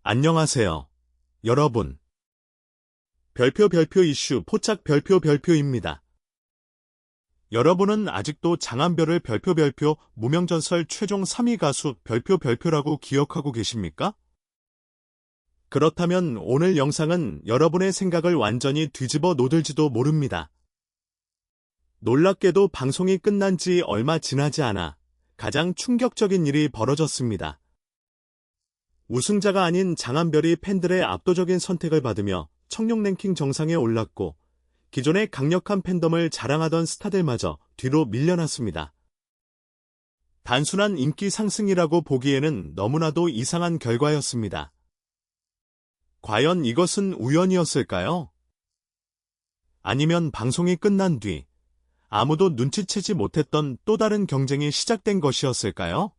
안녕하세요, 여러분. 별표 이슈 포착 별표입니다. 여러분은 아직도 장한별을 별표 무명전설 최종 3위 가수 별표라고 기억하고 계십니까? 그렇다면 오늘 영상은 여러분의 생각을 완전히 뒤집어 놓을지도 모릅니다. 놀랍게도 방송이 끝난 지 얼마 지나지 않아 가장 충격적인 일이 벌어졌습니다. 우승자가 아닌 장한별이 팬들의 압도적인 선택을 받으며 청룡 랭킹 정상에 올랐고 기존의 강력한 팬덤을 자랑하던 스타들마저 뒤로 밀려났습니다. 단순한 인기 상승이라고 보기에는 너무나도 이상한 결과였습니다. 과연 이것은 우연이었을까요? 아니면 방송이 끝난 뒤 아무도 눈치채지 못했던 또 다른 경쟁이 시작된 것이었을까요?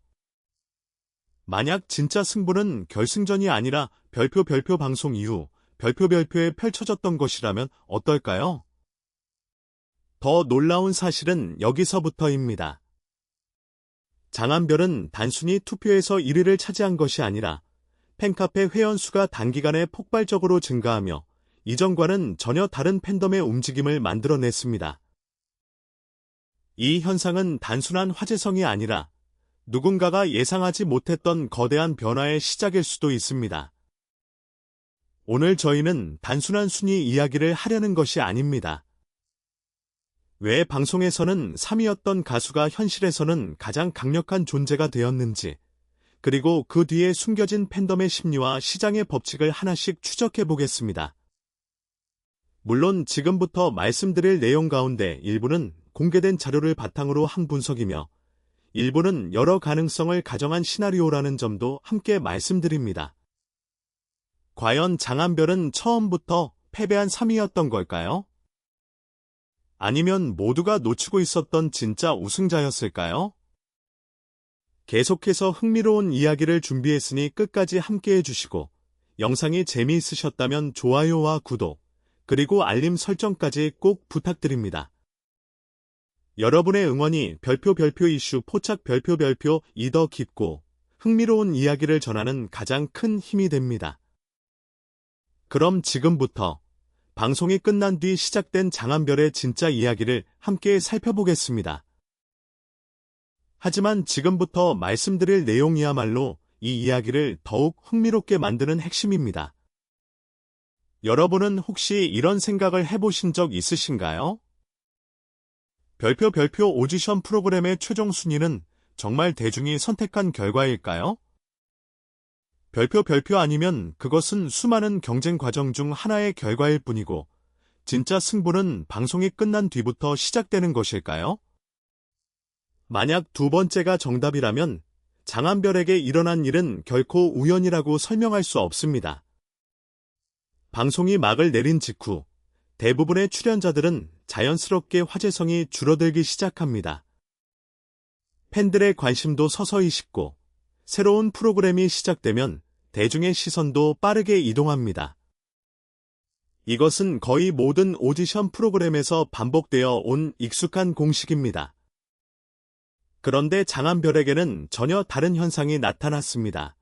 만약 진짜 승부는 결승전이 아니라 별표 방송 이후 별표에 펼쳐졌던 것이라면 어떨까요? 더 놀라운 사실은 여기서부터입니다. 장한별은 단순히 투표에서 1위를 차지한 것이 아니라 팬카페 회원수가 단기간에 폭발적으로 증가하며 이전과는 전혀 다른 팬덤의 움직임을 만들어냈습니다. 이 현상은 단순한 화제성이 아니라 누군가가 예상하지 못했던 거대한 변화의 시작일 수도 있습니다. 오늘 저희는 단순한 순위 이야기를 하려는 것이 아닙니다. 왜 방송에서는 3위였던 가수가 현실에서는 가장 강력한 존재가 되었는지, 그리고 그 뒤에 숨겨진 팬덤의 심리와 시장의 법칙을 하나씩 추적해 보겠습니다. 물론 지금부터 말씀드릴 내용 가운데 일부는 공개된 자료를 바탕으로 한 분석이며 일부는 여러 가능성을 가정한 시나리오라는 점도 함께 말씀드립니다. 과연 장한별은 처음부터 패배한 3위였던 걸까요? 아니면 모두가 놓치고 있었던 진짜 우승자였을까요? 계속해서 흥미로운 이야기를 준비했으니 끝까지 함께해 주시고 영상이 재미있으셨다면 좋아요와 구독, 그리고 알림 설정까지 꼭 부탁드립니다. 여러분의 응원이 별표 이슈 포착 별표 이 더 깊고 흥미로운 이야기를 전하는 가장 큰 힘이 됩니다. 그럼 지금부터 방송이 끝난 뒤 시작된 장한별의 진짜 이야기를 함께 살펴보겠습니다. 하지만 지금부터 말씀드릴 내용이야말로 이 이야기를 더욱 흥미롭게 만드는 핵심입니다. 여러분은 혹시 이런 생각을 해보신 적 있으신가요? 별표 오디션 프로그램의 최종 순위는 정말 대중이 선택한 결과일까요? 별표 아니면 그것은 수많은 경쟁 과정 중 하나의 결과일 뿐이고 진짜 승부는 방송이 끝난 뒤부터 시작되는 것일까요? 만약 두 번째가 정답이라면 장한별에게 일어난 일은 결코 우연이라고 설명할 수 없습니다. 방송이 막을 내린 직후 대부분의 출연자들은 자연스럽게 화제성이 줄어들기 시작합니다. 팬들의 관심도 서서히 식고 새로운 프로그램이 시작되면 대중의 시선도 빠르게 이동합니다. 이것은 거의 모든 오디션 프로그램에서 반복되어 온 익숙한 공식입니다. 그런데 장한별에게는 전혀 다른 현상이 나타났습니다.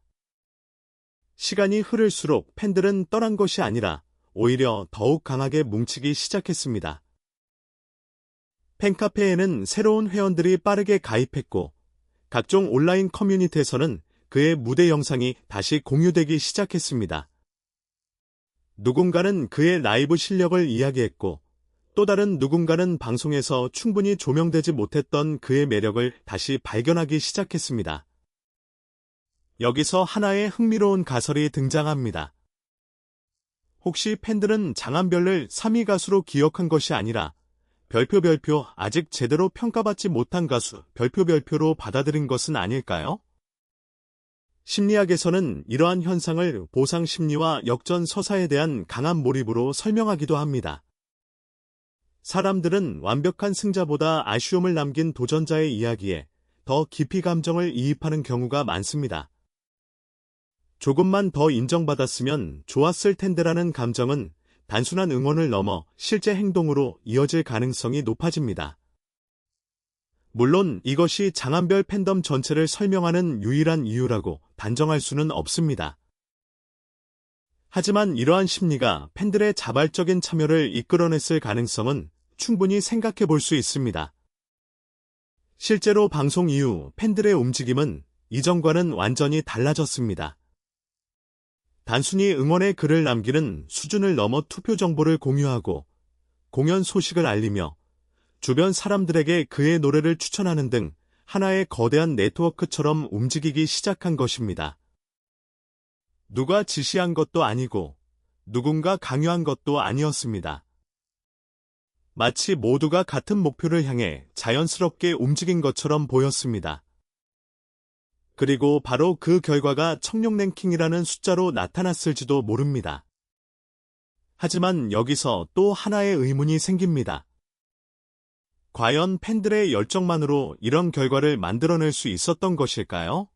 시간이 흐를수록 팬들은 떠난 것이 아니라 오히려 더욱 강하게 뭉치기 시작했습니다. 팬카페에는 새로운 회원들이 빠르게 가입했고 각종 온라인 커뮤니티에서는 그의 무대 영상이 다시 공유되기 시작했습니다. 누군가는 그의 라이브 실력을 이야기했고 또 다른 누군가는 방송에서 충분히 조명되지 못했던 그의 매력을 다시 발견하기 시작했습니다. 여기서 하나의 흥미로운 가설이 등장합니다. 혹시 팬들은 장한별을 3위 가수로 기억한 것이 아니라 별표 아직 제대로 평가받지 못한 가수 별표로 받아들인 것은 아닐까요? 심리학에서는 이러한 현상을 보상 심리와 역전 서사에 대한 강한 몰입으로 설명하기도 합니다. 사람들은 완벽한 승자보다 아쉬움을 남긴 도전자의 이야기에 더 깊이 감정을 이입하는 경우가 많습니다. 조금만 더 인정받았으면 좋았을 텐데라는 감정은 단순한 응원을 넘어 실제 행동으로 이어질 가능성이 높아집니다. 물론 이것이 장한별 팬덤 전체를 설명하는 유일한 이유라고 단정할 수는 없습니다. 하지만 이러한 심리가 팬들의 자발적인 참여를 이끌어냈을 가능성은 충분히 생각해 볼 수 있습니다. 실제로 방송 이후 팬들의 움직임은 이전과는 완전히 달라졌습니다. 단순히 응원의 글을 남기는 수준을 넘어 투표 정보를 공유하고 공연 소식을 알리며 주변 사람들에게 그의 노래를 추천하는 등 하나의 거대한 네트워크처럼 움직이기 시작한 것입니다. 누가 지시한 것도 아니고 누군가 강요한 것도 아니었습니다. 마치 모두가 같은 목표를 향해 자연스럽게 움직인 것처럼 보였습니다. 그리고 바로 그 결과가 청룡 랭킹이라는 숫자로 나타났을지도 모릅니다. 하지만 여기서 또 하나의 의문이 생깁니다. 과연 팬들의 열정만으로 이런 결과를 만들어낼 수 있었던 것일까요?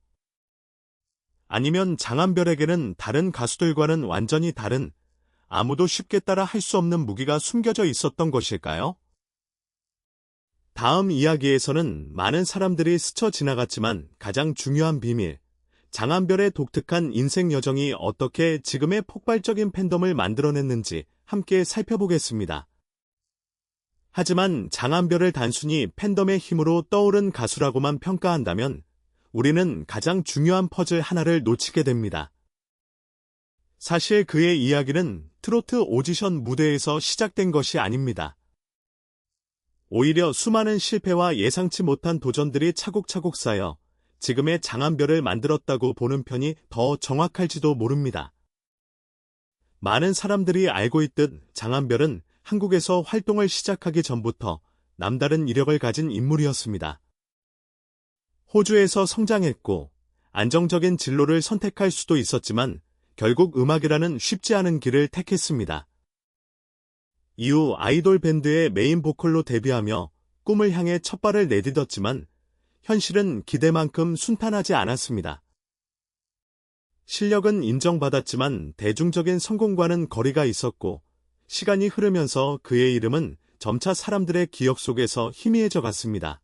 아니면 장한별에게는 다른 가수들과는 완전히 다른, 아무도 쉽게 따라 할 수 없는 무기가 숨겨져 있었던 것일까요? 다음 이야기에서는 많은 사람들이 스쳐 지나갔지만 가장 중요한 비밀, 장한별의 독특한 인생 여정이 어떻게 지금의 폭발적인 팬덤을 만들어냈는지 함께 살펴보겠습니다. 하지만 장한별을 단순히 팬덤의 힘으로 떠오른 가수라고만 평가한다면 우리는 가장 중요한 퍼즐 하나를 놓치게 됩니다. 사실 그의 이야기는 트로트 오디션 무대에서 시작된 것이 아닙니다. 오히려 수많은 실패와 예상치 못한 도전들이 차곡차곡 쌓여 지금의 장한별을 만들었다고 보는 편이 더 정확할지도 모릅니다. 많은 사람들이 알고 있듯 장한별은 한국에서 활동을 시작하기 전부터 남다른 이력을 가진 인물이었습니다. 호주에서 성장했고 안정적인 진로를 선택할 수도 있었지만 결국 음악이라는 쉽지 않은 길을 택했습니다. 이후 아이돌 밴드의 메인 보컬로 데뷔하며 꿈을 향해 첫발을 내딛었지만 현실은 기대만큼 순탄하지 않았습니다. 실력은 인정받았지만 대중적인 성공과는 거리가 있었고 시간이 흐르면서 그의 이름은 점차 사람들의 기억 속에서 희미해져 갔습니다.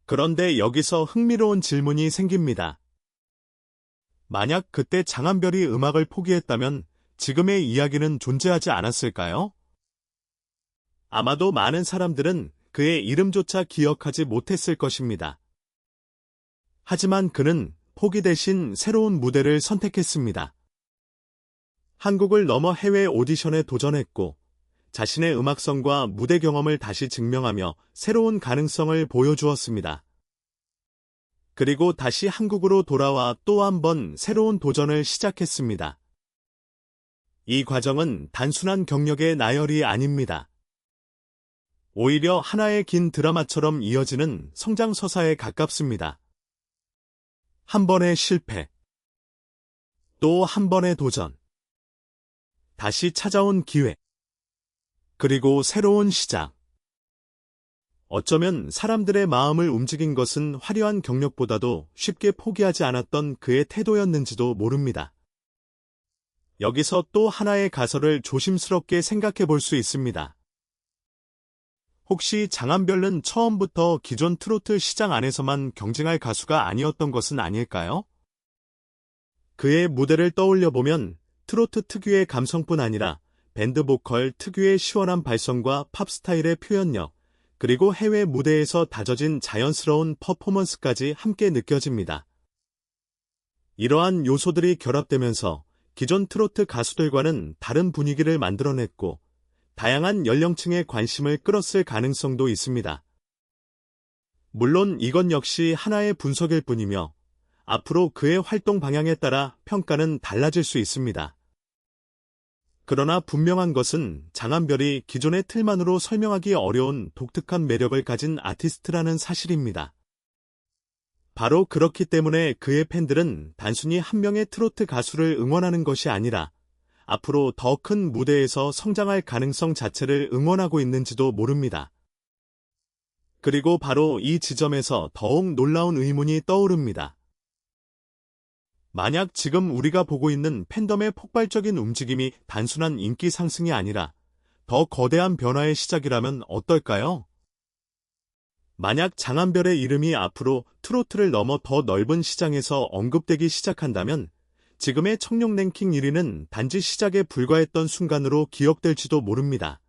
그런데 여기서 흥미로운 질문이 생깁니다. 만약 그때 장한별이 음악을 포기했다면 지금의 이야기는 존재하지 않았을까요? 아마도 많은 사람들은 그의 이름조차 기억하지 못했을 것입니다. 하지만 그는 포기 대신 새로운 무대를 선택했습니다. 한국을 넘어 해외 오디션에 도전했고 자신의 음악성과 무대 경험을 다시 증명하며 새로운 가능성을 보여주었습니다. 그리고 다시 한국으로 돌아와 또 한 번 새로운 도전을 시작했습니다. 이 과정은 단순한 경력의 나열이 아닙니다. 오히려 하나의 긴 드라마처럼 이어지는 성장서사에 가깝습니다. 한 번의 실패, 또 한 번의 도전, 다시 찾아온 기회, 그리고 새로운 시작. 어쩌면 사람들의 마음을 움직인 것은 화려한 경력보다도 쉽게 포기하지 않았던 그의 태도였는지도 모릅니다. 여기서 또 하나의 가설을 조심스럽게 생각해 볼 수 있습니다. 혹시 장한별은 처음부터 기존 트로트 시장 안에서만 경쟁할 가수가 아니었던 것은 아닐까요? 그의 무대를 떠올려 보면 트로트 특유의 감성뿐 아니라 밴드 보컬 특유의 시원한 발성과 팝 스타일의 표현력, 그리고 해외 무대에서 다져진 자연스러운 퍼포먼스까지 함께 느껴집니다. 이러한 요소들이 결합되면서 기존 트로트 가수들과는 다른 분위기를 만들어냈고 다양한 연령층의 관심을 끌었을 가능성도 있습니다. 물론 이건 역시 하나의 분석일 뿐이며 앞으로 그의 활동 방향에 따라 평가는 달라질 수 있습니다. 그러나 분명한 것은 장한별이 기존의 틀만으로 설명하기 어려운 독특한 매력을 가진 아티스트라는 사실입니다. 바로 그렇기 때문에 그의 팬들은 단순히 한 명의 트로트 가수를 응원하는 것이 아니라 앞으로 더 큰 무대에서 성장할 가능성 자체를 응원하고 있는지도 모릅니다. 그리고 바로 이 지점에서 더욱 놀라운 의문이 떠오릅니다. 만약 지금 우리가 보고 있는 팬덤의 폭발적인 움직임이 단순한 인기 상승이 아니라 더 거대한 변화의 시작이라면 어떨까요? 만약 장한별의 이름이 앞으로 트로트를 넘어 더 넓은 시장에서 언급되기 시작한다면 지금의 청룡 랭킹 1위는 단지 시작에 불과했던 순간으로 기억될지도 모릅니다.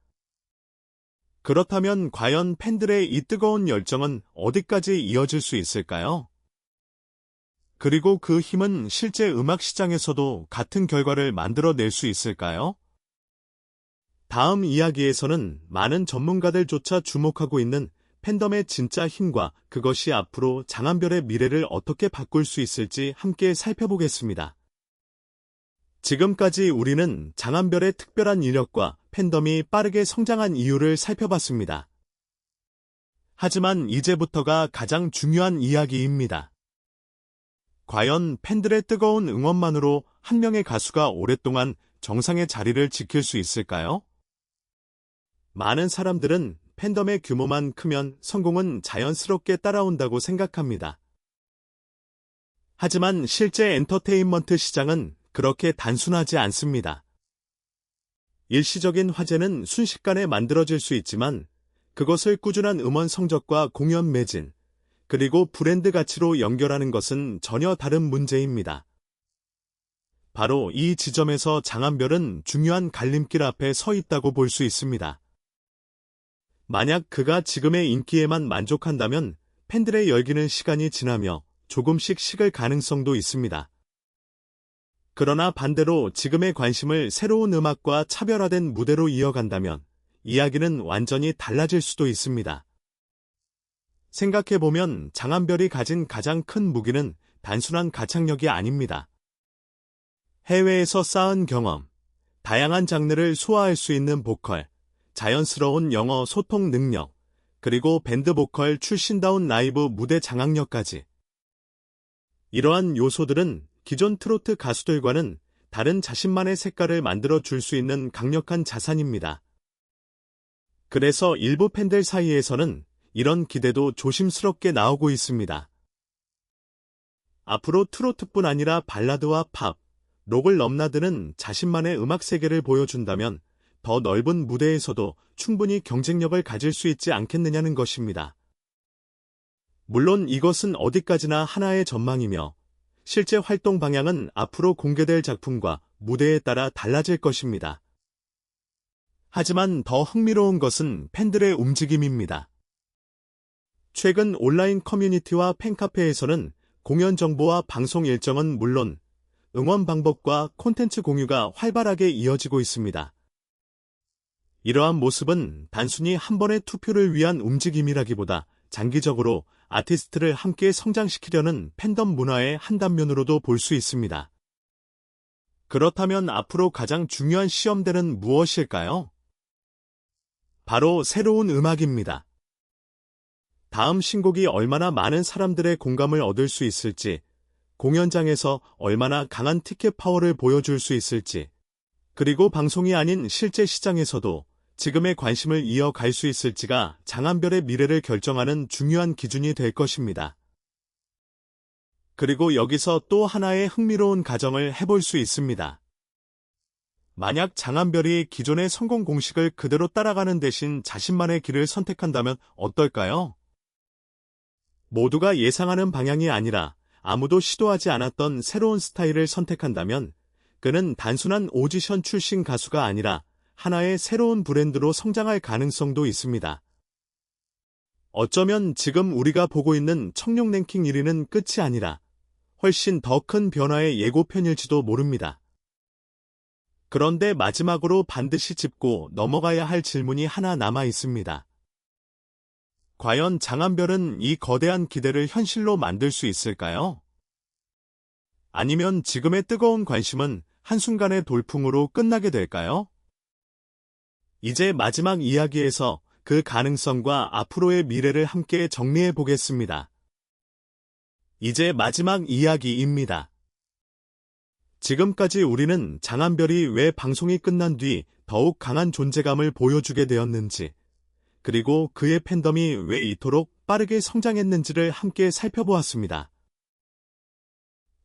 그렇다면 과연 팬들의 이 뜨거운 열정은 어디까지 이어질 수 있을까요? 그리고 그 힘은 실제 음악 시장에서도 같은 결과를 만들어낼 수 있을까요? 다음 이야기에서는 많은 전문가들조차 주목하고 있는 팬덤의 진짜 힘과 그것이 앞으로 장한별의 미래를 어떻게 바꿀 수 있을지 함께 살펴보겠습니다. 지금까지 우리는 장한별의 특별한 이력과 팬덤이 빠르게 성장한 이유를 살펴봤습니다. 하지만 이제부터가 가장 중요한 이야기입니다. 과연 팬들의 뜨거운 응원만으로 한 명의 가수가 오랫동안 정상의 자리를 지킬 수 있을까요? 많은 사람들은 팬덤의 규모만 크면 성공은 자연스럽게 따라온다고 생각합니다. 하지만 실제 엔터테인먼트 시장은 그렇게 단순하지 않습니다. 일시적인 화제는 순식간에 만들어질 수 있지만 그것을 꾸준한 음원 성적과 공연 매진, 그리고 브랜드 가치로 연결하는 것은 전혀 다른 문제입니다. 바로 이 지점에서 장한별은 중요한 갈림길 앞에 서 있다고 볼 수 있습니다. 만약 그가 지금의 인기에만 만족한다면 팬들의 열기는 시간이 지나며 조금씩 식을 가능성도 있습니다. 그러나 반대로 지금의 관심을 새로운 음악과 차별화된 무대로 이어간다면 이야기는 완전히 달라질 수도 있습니다. 생각해보면 장한별이 가진 가장 큰 무기는 단순한 가창력이 아닙니다. 해외에서 쌓은 경험, 다양한 장르를 소화할 수 있는 보컬, 자연스러운 영어 소통 능력, 그리고 밴드 보컬 출신다운 라이브 무대 장악력까지. 이러한 요소들은 기존 트로트 가수들과는 다른 자신만의 색깔을 만들어 줄 수 있는 강력한 자산입니다. 그래서 일부 팬들 사이에서는 이런 기대도 조심스럽게 나오고 있습니다. 앞으로 트로트뿐 아니라 발라드와 팝, 록을 넘나드는 자신만의 음악 세계를 보여준다면 더 넓은 무대에서도 충분히 경쟁력을 가질 수 있지 않겠느냐는 것입니다. 물론 이것은 어디까지나 하나의 전망이며 실제 활동 방향은 앞으로 공개될 작품과 무대에 따라 달라질 것입니다. 하지만 더 흥미로운 것은 팬들의 움직임입니다. 최근 온라인 커뮤니티와 팬카페에서는 공연 정보와 방송 일정은 물론 응원 방법과 콘텐츠 공유가 활발하게 이어지고 있습니다. 이러한 모습은 단순히 한 번의 투표를 위한 움직임이라기보다 장기적으로 아티스트를 함께 성장시키려는 팬덤 문화의 한 단면으로도 볼 수 있습니다. 그렇다면 앞으로 가장 중요한 시험대는 무엇일까요? 바로 새로운 음악입니다. 다음 신곡이 얼마나 많은 사람들의 공감을 얻을 수 있을지, 공연장에서 얼마나 강한 티켓 파워를 보여줄 수 있을지, 그리고 방송이 아닌 실제 시장에서도 지금의 관심을 이어갈 수 있을지가 장한별의 미래를 결정하는 중요한 기준이 될 것입니다. 그리고 여기서 또 하나의 흥미로운 가정을 해볼 수 있습니다. 만약 장한별이 기존의 성공 공식을 그대로 따라가는 대신 자신만의 길을 선택한다면 어떨까요? 모두가 예상하는 방향이 아니라 아무도 시도하지 않았던 새로운 스타일을 선택한다면 그는 단순한 오디션 출신 가수가 아니라 하나의 새로운 브랜드로 성장할 가능성도 있습니다. 어쩌면 지금 우리가 보고 있는 청룡 랭킹 1위는 끝이 아니라 훨씬 더 큰 변화의 예고편일지도 모릅니다. 그런데 마지막으로 반드시 짚고 넘어가야 할 질문이 하나 남아 있습니다. 과연 장한별은 이 거대한 기대를 현실로 만들 수 있을까요? 아니면 지금의 뜨거운 관심은 한순간의 돌풍으로 끝나게 될까요? 이제 마지막 이야기에서 그 가능성과 앞으로의 미래를 함께 정리해 보겠습니다. 이제 마지막 이야기입니다. 지금까지 우리는 장한별이 왜 방송이 끝난 뒤 더욱 강한 존재감을 보여주게 되었는지, 그리고 그의 팬덤이 왜 이토록 빠르게 성장했는지를 함께 살펴보았습니다.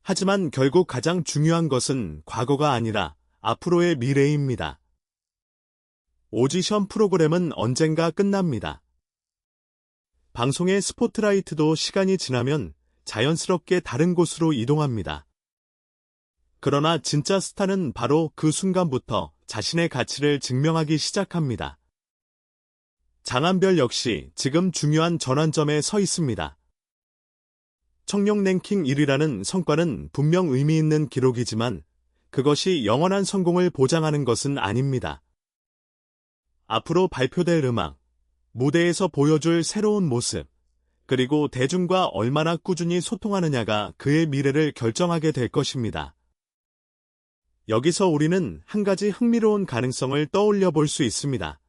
하지만 결국 가장 중요한 것은 과거가 아니라 앞으로의 미래입니다. 오디션 프로그램은 언젠가 끝납니다. 방송의 스포트라이트도 시간이 지나면 자연스럽게 다른 곳으로 이동합니다. 그러나 진짜 스타는 바로 그 순간부터 자신의 가치를 증명하기 시작합니다. 장한별 역시 지금 중요한 전환점에 서 있습니다. 청룡 랭킹 1위라는 성과는 분명 의미 있는 기록이지만 그것이 영원한 성공을 보장하는 것은 아닙니다. 앞으로 발표될 음악, 무대에서 보여줄 새로운 모습, 그리고 대중과 얼마나 꾸준히 소통하느냐가 그의 미래를 결정하게 될 것입니다. 여기서 우리는 한 가지 흥미로운 가능성을 떠올려 볼 수 있습니다.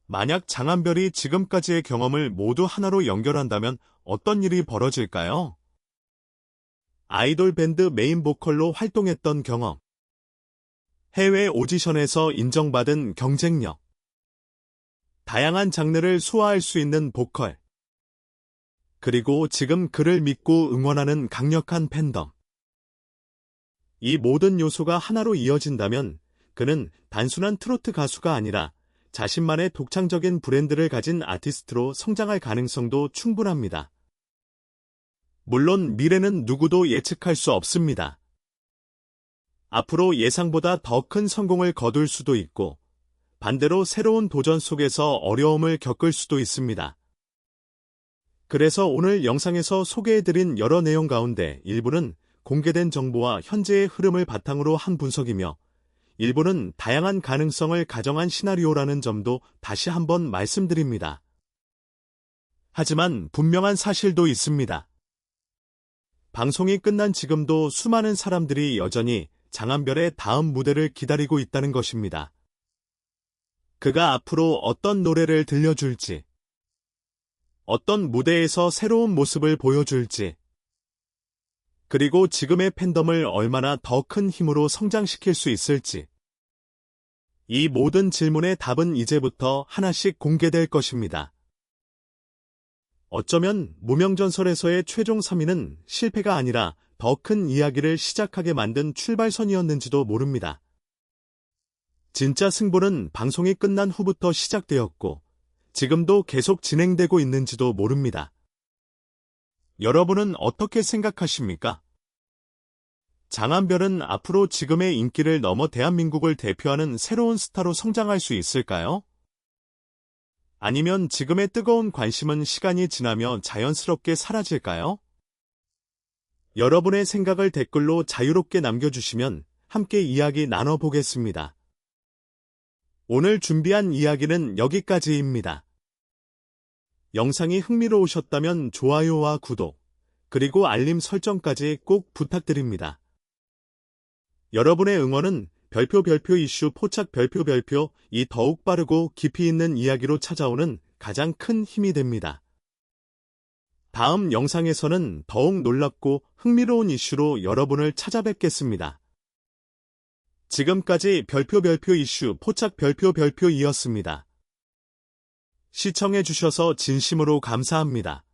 만약 장한별이 지금까지의 경험을 모두 하나로 연결한다면 어떤 일이 벌어질까요? 아이돌 밴드 메인 보컬로 활동했던 경험, 해외 오디션에서 인정받은 경쟁력, 다양한 장르를 소화할 수 있는 보컬, 그리고 지금 그를 믿고 응원하는 강력한 팬덤. 이 모든 요소가 하나로 이어진다면 그는 단순한 트로트 가수가 아니라 자신만의 독창적인 브랜드를 가진 아티스트로 성장할 가능성도 충분합니다. 물론 미래는 누구도 예측할 수 없습니다. 앞으로 예상보다 더 큰 성공을 거둘 수도 있고 반대로 새로운 도전 속에서 어려움을 겪을 수도 있습니다. 그래서 오늘 영상에서 소개해드린 여러 내용 가운데 일부는 공개된 정보와 현재의 흐름을 바탕으로 한 분석이며 일부는 다양한 가능성을 가정한 시나리오라는 점도 다시 한번 말씀드립니다. 하지만 분명한 사실도 있습니다. 방송이 끝난 지금도 수많은 사람들이 여전히 장한별의 다음 무대를 기다리고 있다는 것입니다. 그가 앞으로 어떤 노래를 들려줄지, 어떤 무대에서 새로운 모습을 보여줄지, 그리고 지금의 팬덤을 얼마나 더 큰 힘으로 성장시킬 수 있을지. 이 모든 질문의 답은 이제부터 하나씩 공개될 것입니다. 어쩌면 무명전설에서의 최종 3위는 실패가 아니라 더 큰 이야기를 시작하게 만든 출발선이었는지도 모릅니다. 진짜 승부는 방송이 끝난 후부터 시작되었고 지금도 계속 진행되고 있는지도 모릅니다. 여러분은 어떻게 생각하십니까? 장한별은 앞으로 지금의 인기를 넘어 대한민국을 대표하는 새로운 스타로 성장할 수 있을까요? 아니면 지금의 뜨거운 관심은 시간이 지나며 자연스럽게 사라질까요? 여러분의 생각을 댓글로 자유롭게 남겨주시면 함께 이야기 나눠보겠습니다. 오늘 준비한 이야기는 여기까지입니다. 영상이 흥미로우셨다면 좋아요와 구독, 그리고 알림 설정까지 꼭 부탁드립니다. 여러분의 응원은 별표 이슈 포착 별표 이 더욱 빠르고 깊이 있는 이야기로 찾아오는 가장 큰 힘이 됩니다. 다음 영상에서는 더욱 놀랍고 흥미로운 이슈로 여러분을 찾아뵙겠습니다. 지금까지 별표 이슈 포착 별표이었습니다. 시청해주셔서 진심으로 감사합니다.